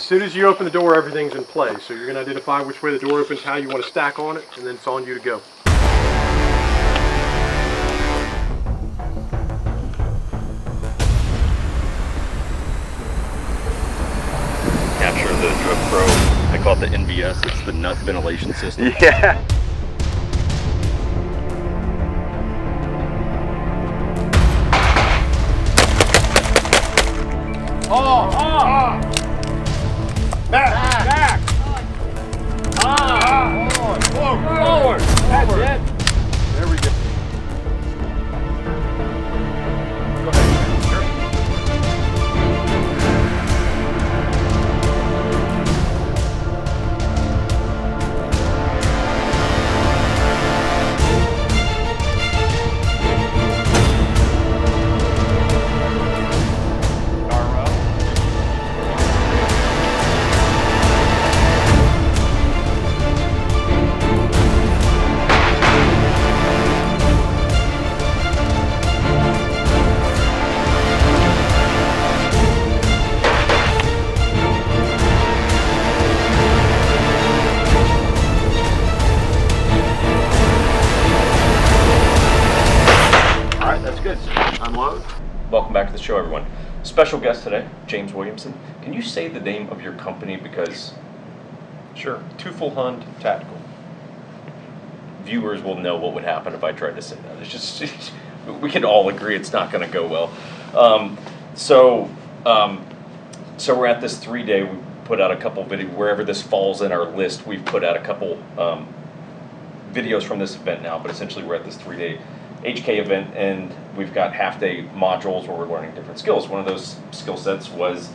soon as you open the door, everything's in place. So you're going to identify which way the door opens, how you want to stack on it, and then it's on you to go. Capture the Drug Pro. I call it the NVS. It's the nut ventilation system. Yeah. Back! Forward! That's it! There we go. Go ahead. Sure. Unload. Welcome back to the show, everyone. Special guest today, James Williamson. Can you say the name of your company? Because Sure. Teufelshund Tactical. viewers will know what would happen if I tried to say that. It's just, we can all agree it's not going to go well. So we're at this 3-day. We put out a couple videos. Wherever this falls in our list, we've put out a couple videos from this event now, but essentially we're at this 3-day HK event, and we've got half-day modules where we're learning different skills. One of those skill sets was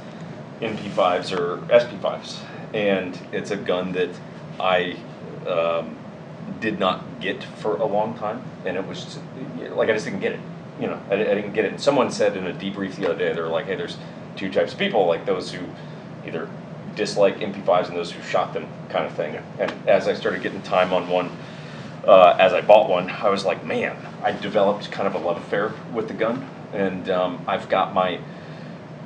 MP5's or SP5's, and it's a gun that I did not get for a long time, and it was just, like, I just didn't get it. You know, I didn't get it. And someone said in a debrief the other day, they were like, hey, there's two types of people, like those who either dislike MP5s and those who shot them, kind of thing. And as I started getting time on one, as I bought one, I was like, man, I developed kind of a love affair with the gun, and I've got my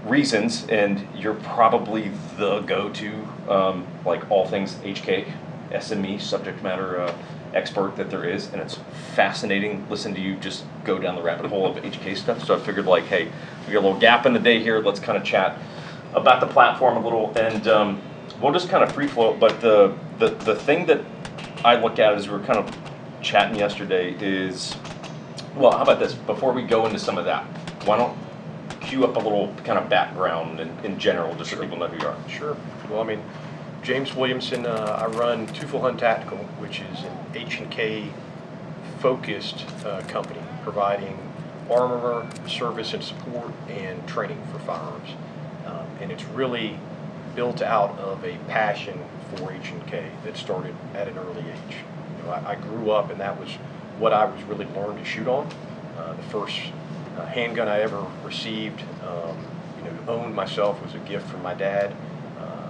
reasons, and you're probably the go-to, like all things HK, SME, subject matter expert that there is, and it's fascinating. Listen to you just go down the rabbit hole of HK stuff. So I figured, like, hey, we got a little gap in the day here. Let's kind of chat about the platform a little, and we'll just kind of free flow. But the thing that I look at as we were kind of chatting yesterday is, well, how about this? Before we go into some of that, why don't cue up a little kind of background in general, just so people know who you are. Sure. Well, I mean, James Williamson, I run Teufelshund Tactical, which is an H&K focused company providing armor, service and support, and training for firearms. And it's really built out of a passion for H&K that started at an early age. You know, I grew up, and that was what I was really learned to shoot on. The first handgun I ever received, owned myself, was a gift from my dad.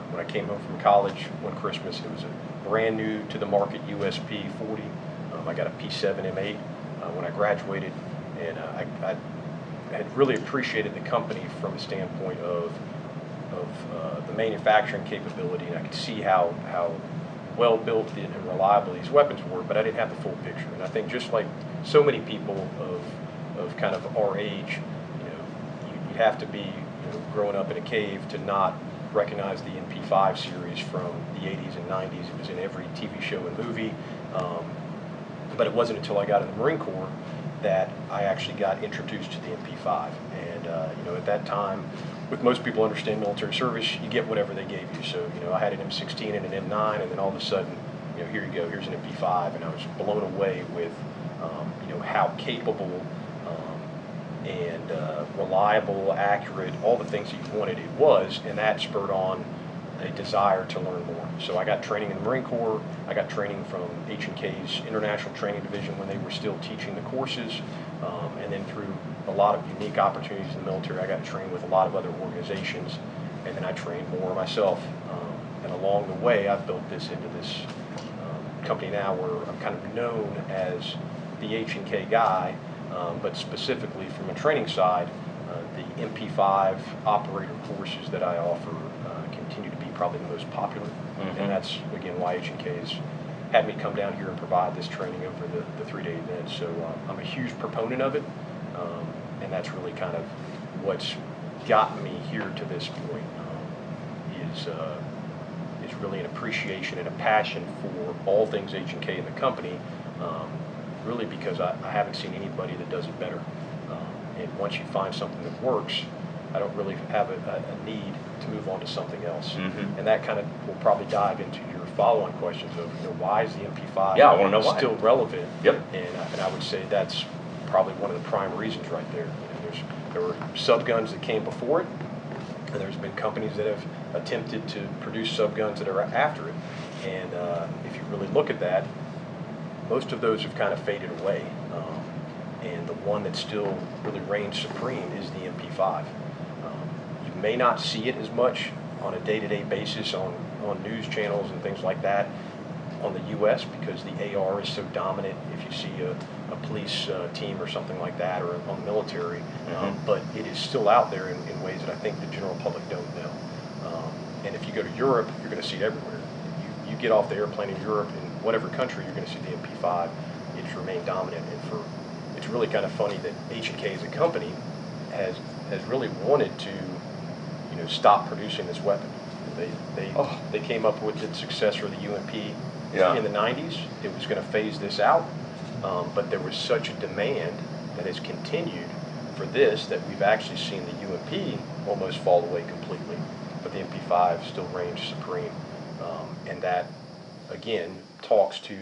When I came home from college one Christmas, it was a brand new to the market USP 40. I got a P7 M8 when I graduated, and I had really appreciated the company from the standpoint of the manufacturing capability, and I could see how well built and reliable these weapons were, but I didn't have the full picture. And I think just like so many people of kind of our age, you have to be growing up in a cave to not recognize the MP5 series from the 80s and 90s. It was in every TV show and movie, but it wasn't until I got in the Marine Corps that I actually got introduced to the MP5. And at that time, with most people understand military service, you get whatever they gave you. So I had an M16 and an M9, and then all of a sudden, here you go, here's an MP5, and I was blown away with how capable and reliable, accurate, all the things that you wanted it was, and that spurred on a desire to learn more. So I got training in the Marine Corps. I got training from H&K's International Training Division when they were still teaching the courses, and then through a lot of unique opportunities in the military, I got trained with a lot of other organizations, and then I trained more myself. And along the way, I've built this into this company now where I'm kind of known as the H&K guy, but specifically from a training side, the MP5 operator courses that I offer continue to be probably the most popular, Mm-hmm. and that's, again, why H&K's had me come down here and provide this training over the 3-day event. So I'm a huge proponent of it, and that's really kind of what's gotten me here to this point, is really an appreciation and a passion for all things H&K in the company, really because I haven't seen anybody that does it better. And once you find something that works, I don't really have a need to move on to something else. Mm-hmm. And that kind of will probably dive into your follow-on questions of, why is the MP5 Yeah, I want to know why. still relevant? Yep. And I would say that's probably one of the prime reasons right there. There were subguns that came before it, and there's been companies that have attempted to produce subguns that are after it. And if you really look at that, most of those have kind of faded away. And the one that still really reigns supreme is the MP5. You may not see it as much on a day-to-day basis on news channels and things like that on the U.S. because the AR is so dominant. If you see a police team or something like that, or on the military, but it is still out there in ways that I think the general public don't know. And if you go to Europe, you're going to see it everywhere. You get off the airplane in Europe, in whatever country, you're going to see the MP5. It's remained dominant, and it's really kind of funny that H&K as a company has really wanted to, stop producing this weapon. They came up with its successor, the UMP, in the 90s. It was going to phase this out, but there was such a demand that has continued for this that we've actually seen the UMP almost fall away completely. But the MP5 still reigns supreme, and that, again, talks to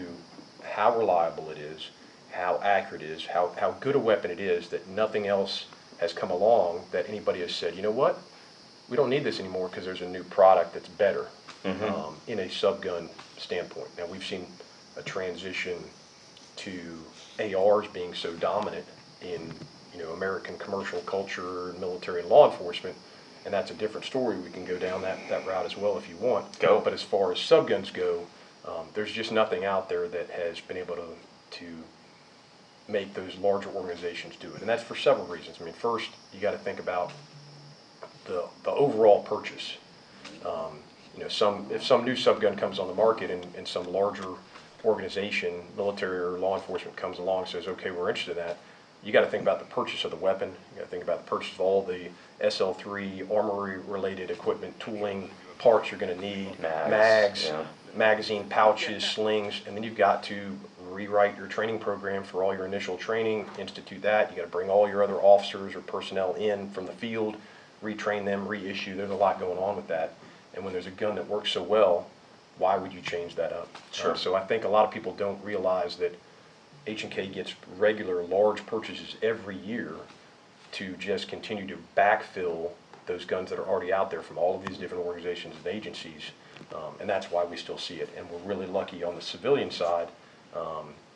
how reliable it is, how accurate it is, how good a weapon it is, that nothing else has come along that anybody has said, you know what, we don't need this anymore because there's a new product that's better in a subgun standpoint. Now, we've seen a transition to ARs being so dominant in American commercial culture, military, and law enforcement, and that's a different story. We can go down that route as well if you want. But as far as subguns go, there's just nothing out there that has been able to make those larger organizations do it, and that's for several reasons. I mean, first, you got to think about the overall purchase. If some new subgun comes on the market and some larger organization, military or law enforcement, comes along and says, okay, we're interested in that, you got to think about the purchase of the weapon. You got to think about the purchase of all the SL3 armory-related equipment, tooling, parts you're going to need, mags, magazine pouches, slings, and then you've got to rewrite your training program for all your initial training, institute that. You got to bring all your other officers or personnel in from the field, retrain them, reissue. There's a lot going on with that. And when there's a gun that works so well, why would you change that up? Sure. So I think a lot of people don't realize that H&K gets regular large purchases every year to just continue to backfill those guns that are already out there from all of these different organizations and agencies. And that's why we still see it. And we're really lucky on the civilian side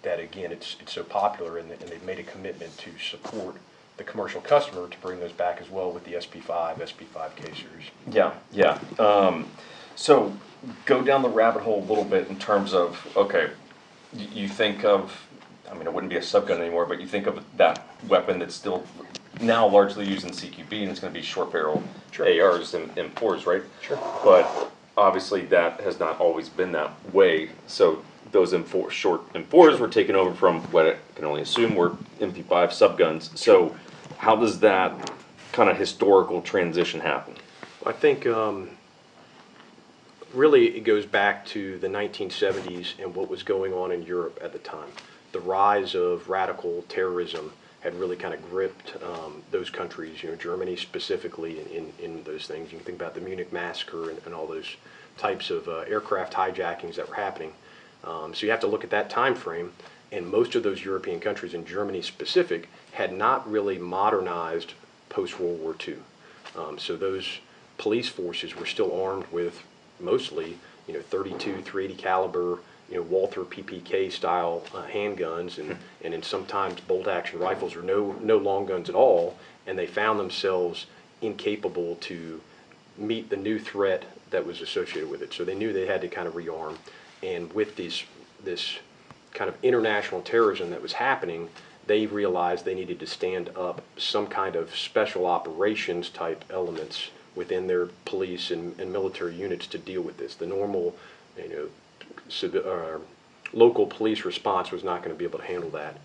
that, again, it's so popular, and they've made a commitment to support the commercial customer to bring those back as well with the SP5 K series. Yeah. So go down the rabbit hole a little bit in terms of, okay, you think of, I mean, it wouldn't be a subgun anymore, but you think of that weapon that's still now largely used in CQB, and it's going to be short barrel ARs and M4s, right? Sure. But obviously that has not always been that way. So those short M4s were taken over from what I can only assume were MP5 subguns. So how does that kind of historical transition happen? I think really it goes back to the 1970s and what was going on in Europe at the time. The rise of radical terrorism had really kind of gripped those countries, Germany specifically in those things. You can think about the Munich massacre and all those types of aircraft hijackings that were happening. So you have to look at that time frame, and most of those European countries, in Germany specific, had not really modernized post-World War II. So those police forces were still armed with mostly 32, 380 caliber, Walther PPK style handguns, and then sometimes bolt action rifles, or no long guns at all, and they found themselves incapable to meet the new threat that was associated with it. So they knew they had to kind of rearm, and with this kind of international terrorism that was happening, they realized they needed to stand up some kind of special operations type elements within their police and military units to deal with this. The normal, local police response was not going to be able to handle that.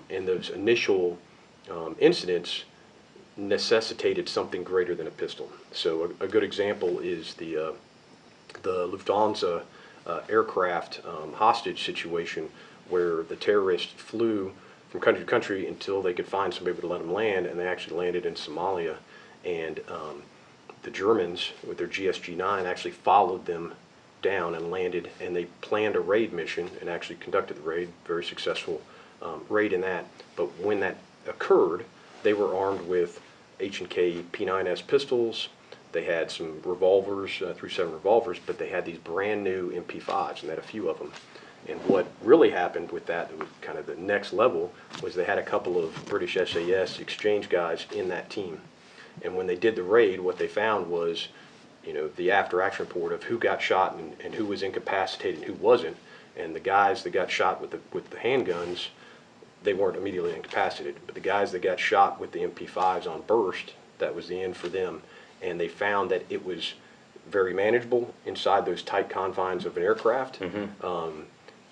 And those initial incidents necessitated something greater than a pistol. So a good example is the Lufthansa aircraft hostage situation, where the terrorists flew from country to country until they could find somebody to let them land, and they actually landed in Somalia. And the Germans, with their GSG-9, actually followed them down and landed, and they planned a raid mission and actually conducted the raid, very successful raid in that. But when that occurred, they were armed with H&K P9S pistols. They had some revolvers, 357 revolvers, but they had these brand new MP5's, and they had a few of them. And what really happened with that, was kind of the next level, was they had a couple of British SAS exchange guys in that team. And when they did the raid, what they found was, the after-action report of who got shot and who was incapacitated and who wasn't. And the guys that got shot with the handguns, they weren't immediately incapacitated. But the guys that got shot with the MP5's on burst, that was the end for them. And they found that it was very manageable inside those tight confines of an aircraft,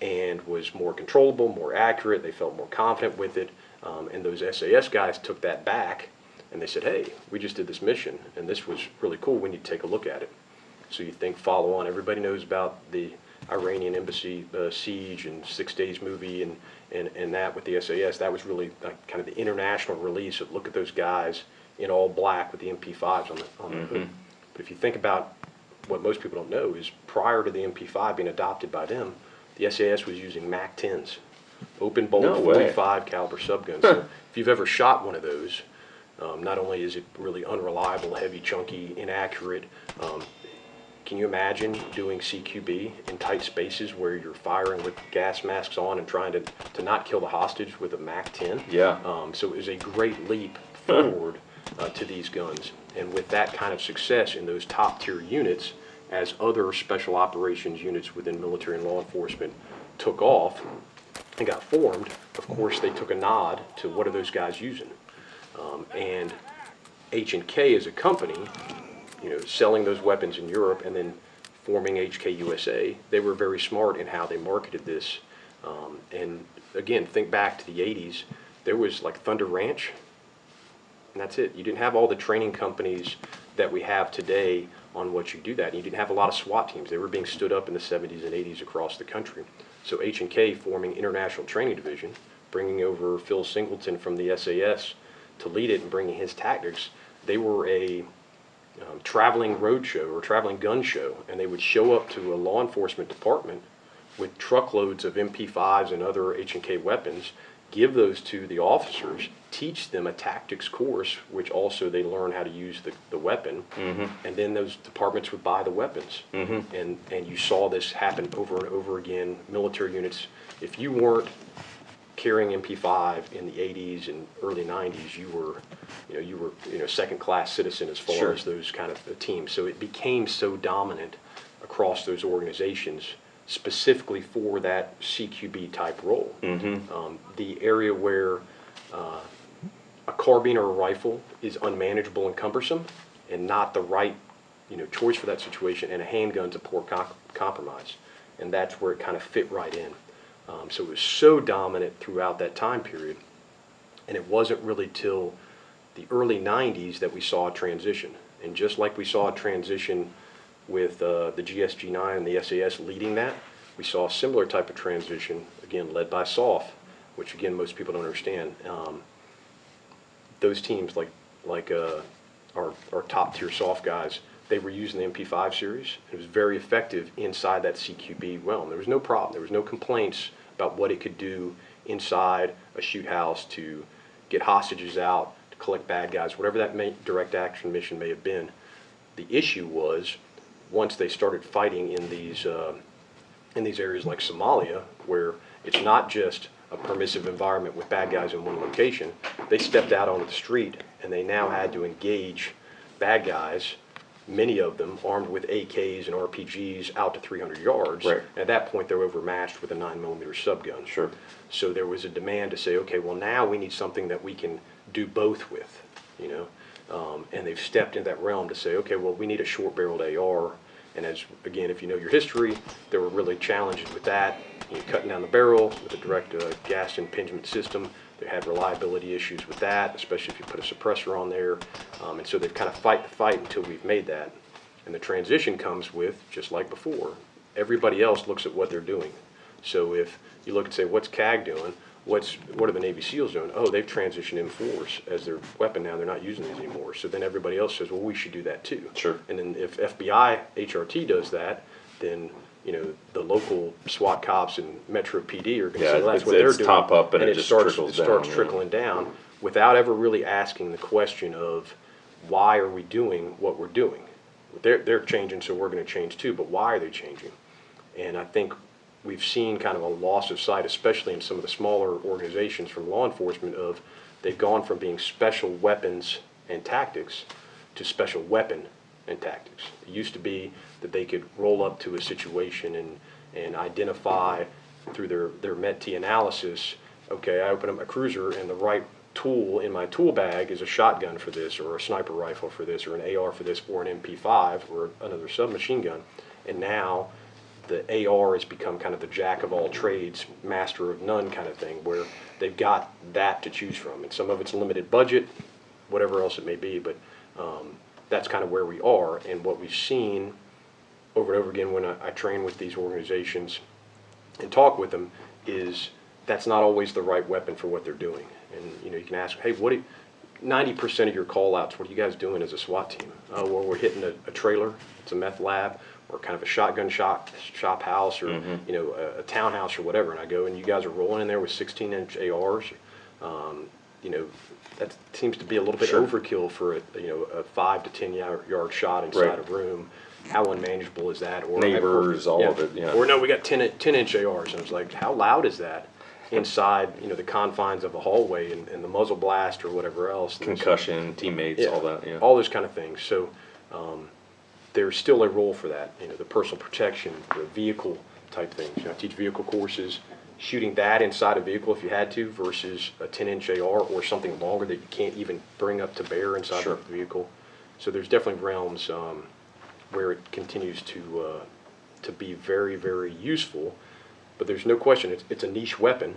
and was more controllable, more accurate. They felt more confident with it. And those SAS guys took that back, and they said, hey, we just did this mission, and this was really cool. We need to take a look at it. So you think follow on. Everybody knows about the Iranian embassy siege and 6 Days movie and that with the SAS. That was really kind of the international release of look at those guys in all black with the MP5's on the hood. But if you think about what most people don't know is prior to the MP5 being adopted by them, the SAS was using MAC-10s, open bolt 45 caliber subguns. So if you've ever shot one of those, not only is it really unreliable, heavy, chunky, inaccurate, can you imagine doing CQB in tight spaces where you're firing with gas masks on and trying to not kill the hostage with a MAC-10? Yeah. So it was a great leap forward to these guns. And with that kind of success in those top tier units, as other special operations units within military and law enforcement took off and got formed, of course they took a nod to what are those guys using. And H&K as a company, selling those weapons in Europe and then forming HK USA, they were very smart in how they marketed this. And again, think back to the 80s, there was like Thunder Ranch, and that's it. You didn't have all the training companies that we have today on what you do that. And you didn't have a lot of SWAT teams. They were being stood up in the 70s and 80s across the country. So H&K forming International Training Division, bringing over Phil Singleton from the SAS to lead it and bringing his tactics. They were a traveling road show or traveling gun show, and they would show up to a law enforcement department with truckloads of MP5's and other H&K weapons, give those to the officers, teach them a tactics course, which also they learn how to use the weapon, and then those departments would buy the weapons. And you saw this happen over and over again. Military units, if you weren't carrying MP5 in the 80s and early 90s, you were second-class citizen as far as those kind of teams. So it became so dominant across those organizations, specifically for that CQB type role. The area where a carbine or a rifle is unmanageable and cumbersome and not the right choice for that situation, and a handgun's a poor compromise. And that's where it kind of fit right in. So it was so dominant throughout that time period, and it wasn't really till the early 90s that we saw a transition. And just like we saw a transition with the GSG-9 and the SAS leading that, we saw a similar type of transition, again, led by SOF, which, again, most people don't understand. Those teams, like our top-tier SOF guys, they were using the MP5 series. It was very effective inside that CQB realm. There was no problem. There was no complaints about what it could do inside a shoot house to get hostages out, to collect bad guys, whatever that direct action mission may have been. The issue was, once they started fighting in these areas like Somalia, where it's not just a permissive environment with bad guys in one location, they stepped out onto the street and they now had to engage bad guys, many of them armed with AKs and RPGs out to 300 yards. Right. At that point, they're overmatched with a 9mm subgun. So there was a demand to say, okay, well, now we need something that we can do both with, And they've stepped into that realm to say, okay, well, we need a short-barreled AR. And as, again, if you know your history, there were really challenges with that. Cutting down the barrel with a direct gas impingement system. They had reliability issues with that, especially if you put a suppressor on there. And so they've kind of fight the fight until we've made that. And the transition comes with, just like before, everybody else looks at what they're doing. So if you look and say, what's CAG doing? What are the Navy SEALs doing? Oh, they've transitioned M4s as their weapon now. They're not using these anymore. So then everybody else says, well, we should do that too. Sure. And then if FBI HRT does that, then the local SWAT cops and Metro PD are going to say, well, that's what they're doing. Top up and it just starts trickles down. Trickling down without ever really asking the question of why are we doing what we're doing? They're changing, so we're going to change too, but why are they changing? And I think we've seen kind of a loss of sight, especially in some of the smaller organizations from law enforcement, of they've gone from being special weapons and tactics to special weapon and tactics. It used to be that they could roll up to a situation and identify through their MET-T analysis, okay, I open up my cruiser and the right tool in my tool bag is a shotgun for this, or a sniper rifle for this, or an AR for this, or an MP5, or another submachine gun. And now the AR has become kind of the jack of all trades, master of none kind of thing, where they've got that to choose from. And some of it's limited budget, whatever else it may be, but that's kind of where we are. And what we've seen over and over again when I train with these organizations and talk with them is that's not always the right weapon for what they're doing. And you can ask, hey, 90% of your call outs, what are you guys doing as a SWAT team? Oh, well, we're hitting a trailer, it's a meth lab, or kind of a shotgun shop house, or a townhouse or whatever. And I go, and you guys are rolling in there with 16-inch ARs. That seems to be a little bit overkill for a 5 to 10 yard shot inside a room. How unmanageable is that? Or neighbors, all of it. Yeah. Or no, we got 10-inch ARs, and I was like, how loud is that inside the confines of a hallway and the muzzle blast or whatever else? Concussion, teammates, all that. Yeah. All those kind of things. So there's still a role for that. The personal protection, the vehicle type things. I teach vehicle courses. Shooting that inside a vehicle if you had to versus a 10-inch AR or something longer that you can't even bring up to bear inside the vehicle. So there's definitely realms where it continues to be very, very useful. But there's no question it's a niche weapon.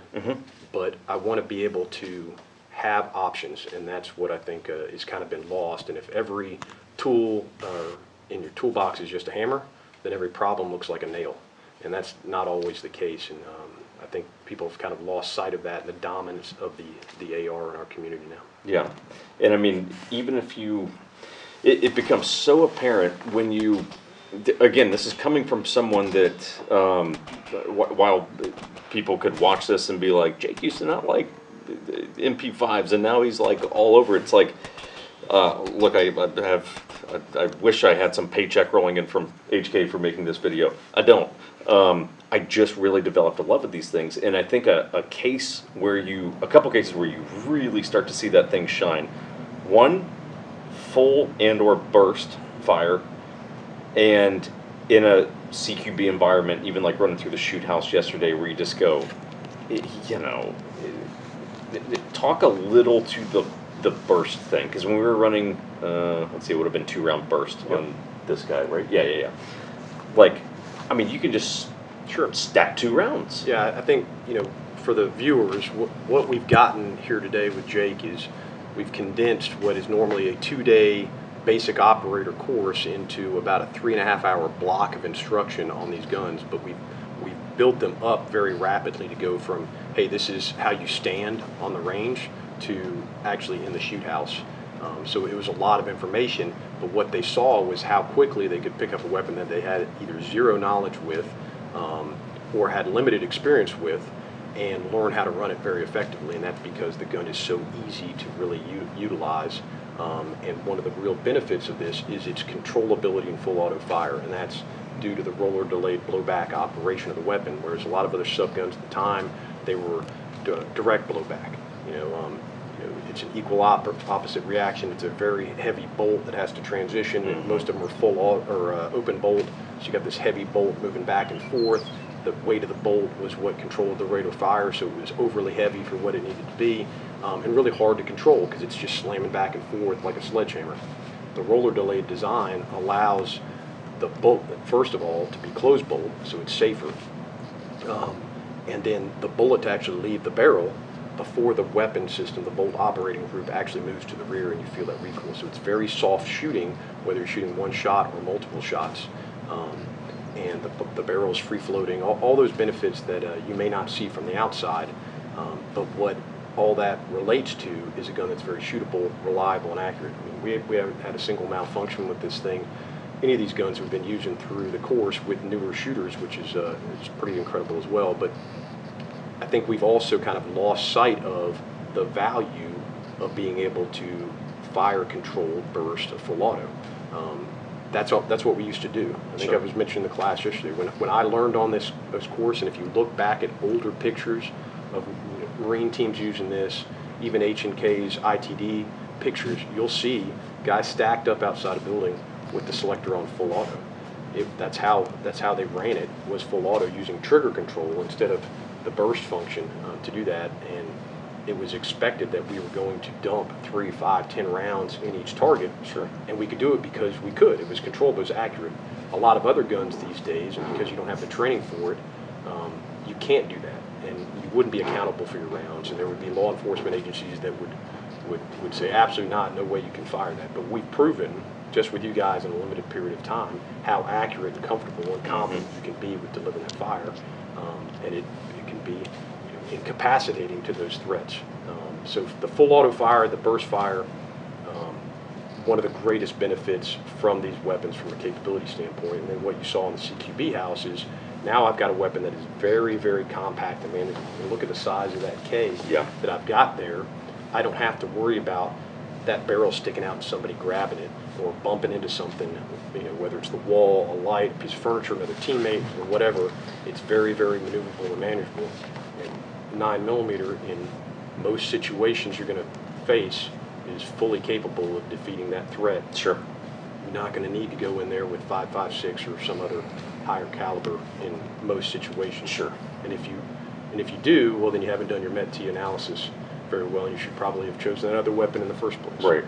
But I want to be able to have options, and that's what I think has kind of been lost. And if every tool in your toolbox is just a hammer, then every problem looks like a nail. And that's not always the case. And I think people have kind of lost sight of that and the dominance of the AR in our community now. Yeah, and I mean, even if it becomes so apparent when you, again, this is coming from someone that, while people could watch this and be like, Jake used to not like MP5s, and now he's like all over. It's like, look, I wish I had some paycheck rolling in from HK for making this video. I don't. I just really developed a love of these things, and I think a couple cases where you really start to see that thing shine. One, full and/or burst fire, and in a CQB environment, even like running through the shoot house yesterday, where you just go, talk a little to the burst thing, because when we were running, let's see, it would have been 2-round burst on this guy, right? Yeah. Like, I mean, you can just stack 2 rounds. Yeah, I think, for the viewers, what we've gotten here today with Jake is we've condensed what is normally a 2-day basic operator course into about a 3.5-hour block of instruction on these guns, but we've built them up very rapidly to go from, hey, this is how you stand on the range, to actually in the shoot house. So it was a lot of information, but what they saw was how quickly they could pick up a weapon that they had either zero knowledge with or had limited experience with, and learn how to run it very effectively. And that's because the gun is so easy to really utilize. And one of the real benefits of this is its controllability and full auto fire, and that's due to the roller delayed blowback operation of the weapon, whereas a lot of other subguns at the time, they were direct blowback. It's an equal opposite reaction. It's a very heavy bolt that has to transition, and most of them are full or open bolt, so you got this heavy bolt moving back and forth, the weight of the bolt was what controlled the rate of fire, so it was overly heavy for what it needed to be, and really hard to control because it's just slamming back and forth like a sledgehammer. The roller delayed design allows the bolt, first of all, to be closed bolt, so it's safer, and then the bullet to actually leave the barrel before the weapon system, the bolt operating group, actually moves to the rear and you feel that recoil. So it's very soft shooting, whether you're shooting one shot or multiple shots. And the barrel is free floating, all those benefits that you may not see from the outside. But what all that relates to is a gun that's very shootable, reliable, and accurate. I mean, we haven't had a single malfunction with this thing. Any of these guns we've been using through the course with newer shooters, which is it's pretty incredible as well. But I think we've also kind of lost sight of the value of being able to fire control burst a full auto. That's what we used to do. I think I was mentioning in the class yesterday. When I learned on this course, and if you look back at older pictures of Marine teams using this, even H&K's ITD pictures, you'll see guys stacked up outside a building with the selector on full auto. That's how they ran it, was full auto using trigger control instead of the burst function to do that. And it was expected that we were going to dump 3, 5, 10 rounds in each target. Sure. And we could do it because we could. It was controlled, it was accurate. A lot of other guns these days, and because you don't have the training for it, you can't do that. And you wouldn't be accountable for your rounds. And there would be law enforcement agencies that would say, absolutely not, no way you can fire that. But we've proven, just with you guys in a limited period of time, how accurate and comfortable and confident you can be with delivering that fire. And it can be incapacitating to those threats. So the full auto fire, the burst fire, one of the greatest benefits from these weapons from a capability standpoint. And then what you saw in the CQB house is now I've got a weapon that is very, very compact and manageable. And look at the size of that K that I've got there. I don't have to worry about that barrel sticking out and somebody grabbing it or bumping into something, whether it's the wall, a light, a piece of furniture, another teammate, or whatever. It's very, very maneuverable and manageable. And 9mm in most situations you're going to face is fully capable of defeating that threat. Sure. You're not going to need to go in there with 5.56 or some other higher caliber in most situations. Sure. And if you do, well, then you haven't done your MET-T analysis very well, and you should probably have chosen that other weapon in the first place. Right.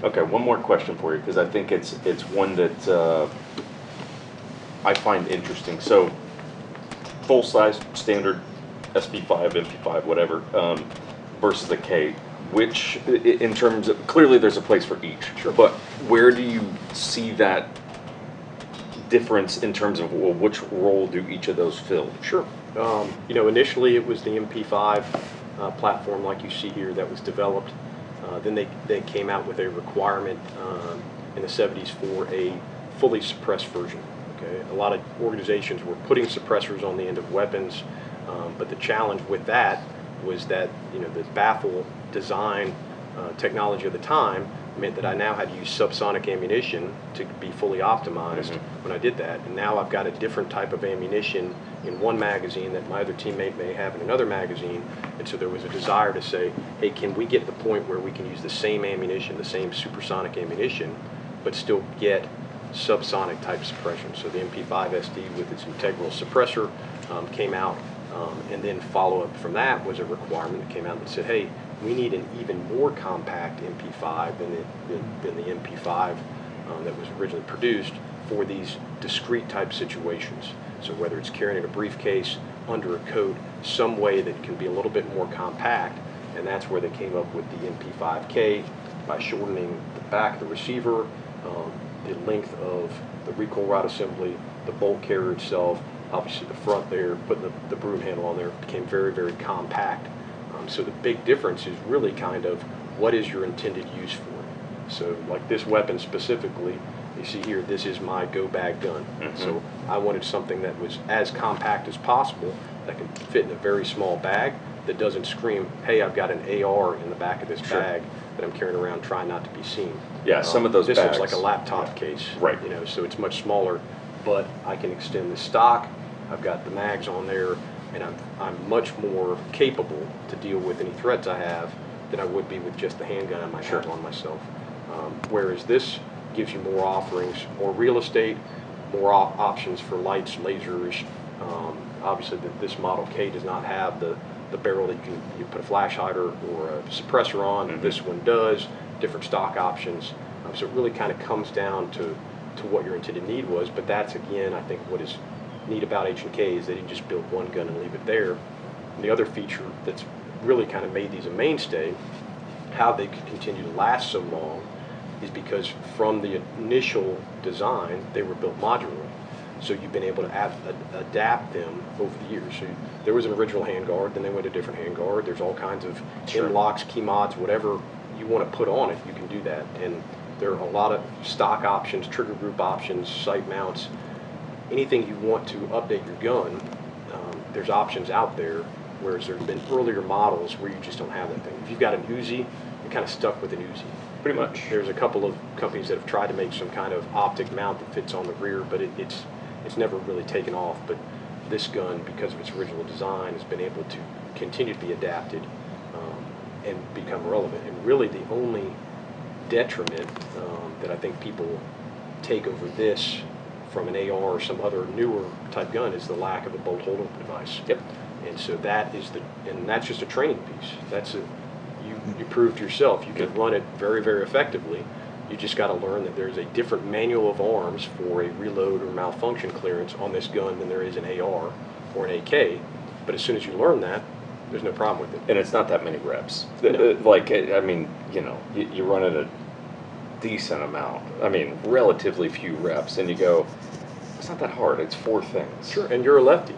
Okay, one more question for you, because I think it's one that I find interesting. So, full size standard SP5, MP5, whatever, versus the K. Which, in terms of, clearly there's a place for each. Sure. But where do you see that difference in terms of, well, which role do each of those fill? Sure. Initially it was the MP5 platform like you see here that was developed. Then they came out with a requirement in the 70s for a fully suppressed version. Okay, a lot of organizations were putting suppressors on the end of weapons, but the challenge with that was that the baffle design technology of the time meant that I now had to use subsonic ammunition to be fully optimized when I did that. And now I've got a different type of ammunition in one magazine that my other teammate may have in another magazine. And so there was a desire to say, hey, can we get to the point where we can use the same ammunition, the same supersonic ammunition, but still get subsonic type suppression? So the MP5 SD with its integral suppressor came out. And then follow-up from that was a requirement that came out that said, hey, we need an even more compact MP5 than the MP5 that was originally produced for these discrete type situations. So whether it's carrying in a briefcase, under a coat, some way that can be a little bit more compact, and that's where they came up with the MP5K by shortening the back of the receiver, the length of the recoil rod assembly, the bolt carrier itself, obviously the front there, putting the broom handle on there, became very, very compact. So the big difference is really kind of what is your intended use for it. So like this weapon specifically, you see here, this is my go bag gun. So I wanted something that was as compact as possible, that can fit in a very small bag, that doesn't scream, hey, I've got an AR in the back of this bag that I'm carrying around trying not to be seen. Yeah, some of those this bags. looks like a laptop case. Right. So it's much smaller, but I can extend the stock. I've got the mags on there, and I'm much more capable to deal with any threats I have than I would be with just the handgun I might have on myself. Whereas this gives you more offerings, more real estate, more options for lights, lasers, Obviously, this Model K does not have the barrel that you put a flash hider or a suppressor on. Mhm. This one does. Different stock options. So it really kind of comes down to what your intended need was. But that's, again, I think what is neat about H&K is they didn't just build one gun and leave it there. And the other feature that's really kind of made these a mainstay, how they could continue to last so long, is because from the initial design, they were built modularly. So you've been able to adapt them over the years. So there was an original handguard, then they went to a different handguard. There's all kinds of locks, key mods, whatever you want to put on it, you can do that. And there are a lot of stock options, trigger group options, sight mounts. Anything you want to update your gun, there's options out there, whereas there have been earlier models where you just don't have that thing. If you've got an Uzi, you're kind of stuck with an Uzi. Pretty much. There's a couple of companies that have tried to make some kind of optic mount that fits on the rear, but it's never really taken off. But this gun, because of its original design, has been able to continue to be adapted and become relevant. And really the only detriment that I think people take over this from an AR or some other newer type gun is the lack of a bolt hold open device. Yep. And so that's just a training piece. You proved to yourself you can run it very, very effectively. You just got to learn that there's a different manual of arms for a reload or malfunction clearance on this gun than there is an AR or an AK. But as soon as you learn that, there's no problem with it. And it's not that many reps. No. Like, I mean, you run it a decent amount. I mean, relatively few reps, and you go, it's not that hard. It's 4 things. Sure, and you're a lefty.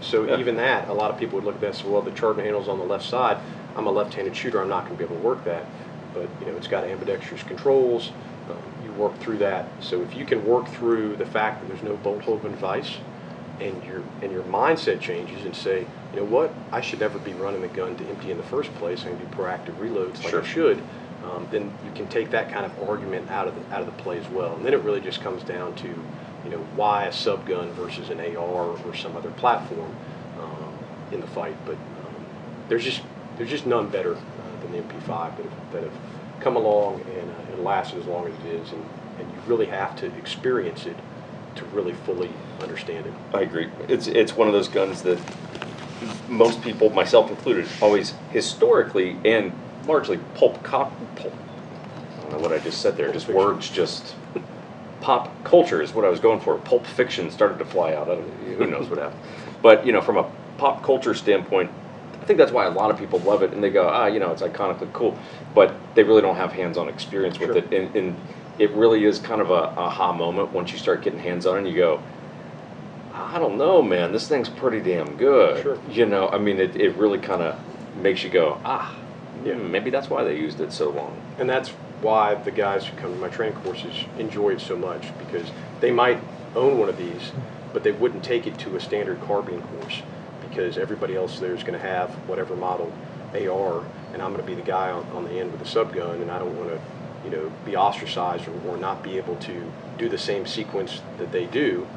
So Yeah. even that, a lot of people would look at that and say, well, the charging handle's on the left side. I'm a left-handed shooter. I'm not going to be able to work that. But it's got ambidextrous controls. You work through that. So if you can work through the fact that there's no bolt open device, and your mindset changes and say, you know what, I should never be running the gun to empty in the first place. I can do proactive reloads like Sure. I should. Then you can take that kind of argument out of the play as well. And then it really just comes down to why a sub gun versus an AR or some other platform in the fight. But there's just none better than the MP5 that have come along and lasted as long as it is. And you really have to experience it to really fully understand it. I agree. It's one of those guns that most people, myself included, always historically and largely pulp. I don't know what I just said there. Just fiction. words. Just pop culture is what I was going for. Pulp fiction started to fly out. Who knows what happened? But from a pop culture standpoint, I think that's why a lot of people love it, and they go, it's iconically cool, but they really don't have hands-on experience with Sure. it, and it really is kind of a aha moment once you start getting hands-on and you go, I don't know, man, this thing's pretty damn good. Sure. I mean, it really kind of makes you go, Yeah. maybe that's why they used it so long. And that's why the guys who come to my training courses enjoy it so much, because they might own one of these, but they wouldn't take it to a standard carbine course, because everybody else there is going to have whatever model AR, and I'm going to be the guy on the end with a sub gun, and I don't want to be ostracized or not be able to do the same sequence that they do,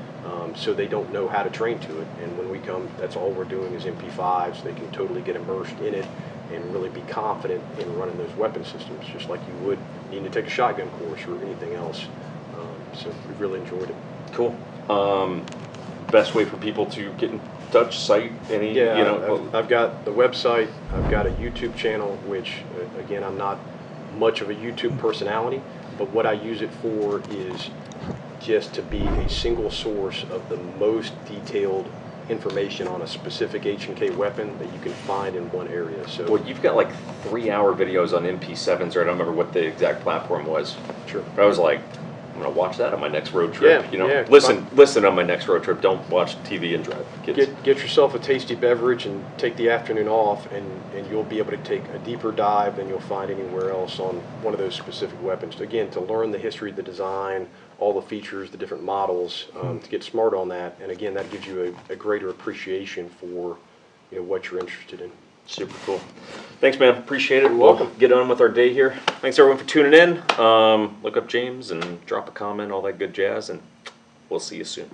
so they don't know how to train to it. And when we come, that's all we're doing is MP5s. They can totally get immersed in it and really be confident in running those weapon systems, just like you would need to take a shotgun course or anything else. So we really enjoyed it. Cool. Best way for people to get in touch, site, any, Yeah, I've got the website. I've got a YouTube channel, which, again, I'm not much of a YouTube personality, but what I use it for is just to be a single source of the most detailed information on a specific H&K weapon that you can find in one area. So, Well, you've got like 3-hour videos on MP7s, or I don't remember what the exact platform was. sure. But I was like, I'm gonna watch that on my next road trip. Yeah, Listen on my next road trip. Don't watch TV and drive, kids. Get yourself a tasty beverage and take the afternoon off, and you'll be able to take a deeper dive than you'll find anywhere else on one of those specific weapons. Again, to learn the history, the design, all the features, the different models, to get smart on that. And again, that gives you a greater appreciation for what you're interested in. Super cool. Thanks, man. Appreciate it. You're welcome. We'll get on with our day here. Thanks, everyone, for tuning in. Look up James and drop a comment, all that good jazz, and we'll see you soon.